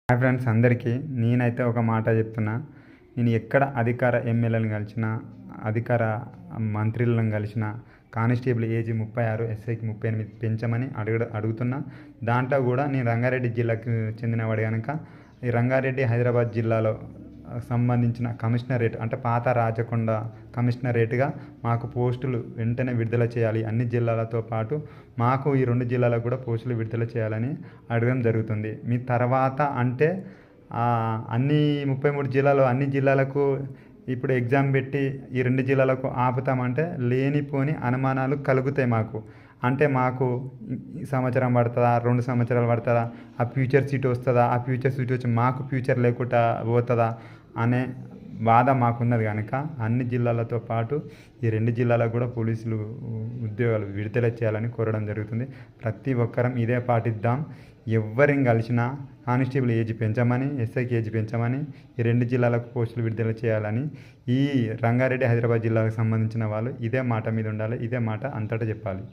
Hi friends అందరికీ నేనైతే ఒక మాట చెప్తున్నా. నేను ఎక్కడ అధికార ఎమ్మెల్యేలను కలిసినా, అధికార మంత్రులను కలిసినా కానిస్టేబుల్ ఏజ్ 36, ఎస్ఐకి 38 పెంచమని అడుగుతున్నా. దాంట్లో కూడా నేను రంగారెడ్డి జిల్లాకు చెందినవాడు కనుక ఈ రంగారెడ్డి హైదరాబాద్ జిల్లాలో సంబంధించిన కమిషనరేట్ అంటే పాత రాచకొండ కమిషనరేట్గా మాకు పోస్టులు వెంటనే విడుదల చేయాలి. అన్ని జిల్లాలతో పాటు మాకు ఈ 2 జిల్లాలకు కూడా పోస్టులు విడుదల చేయాలని అడగడం జరుగుతుంది. మీ తర్వాత అంటే అన్ని 33 జిల్లాలో అన్ని జిల్లాలకు ఇప్పుడు ఎగ్జామ్ పెట్టి ఈ 2 జిల్లాలకు ఆపుతామంటే లేనిపోని అనుమానాలు కలుగుతాయి మాకు. అంటే మాకు సంవత్సరం పడుతుందా, 2 సంవత్సరాలు పడుతుందా, ఆ ఫ్యూచర్ సీట్ వస్తుందా, ఆ ఫ్యూచర్ సీట్ వచ్చి మాకు ఫ్యూచర్ లేకుండా పోతుందా అనే బాధ మాకున్నది కనుక అన్ని జిల్లాలతో పాటు ఈ 2 జిల్లాలకు కూడా పోలీసులు ఉద్యోగాలు విడుదల చేయాలని కోరడం జరుగుతుంది. ప్రతి ఒక్కరం ఇదే పాటిద్దాం. ఎవరిని కలిసినా కానిస్టేబుల్ ఏజ్ పెంచమని, ఎస్ఐకి ఏజ్ పెంచమని, ఈ 2 జిల్లాలకు పోస్టులు విడుదల చేయాలని ఈ రంగారెడ్డి హైదరాబాద్ జిల్లాకు సంబంధించిన వాళ్ళు ఇదే మాట మీద ఉండాలి. ఇదే మాట అంతటా చెప్పాలి.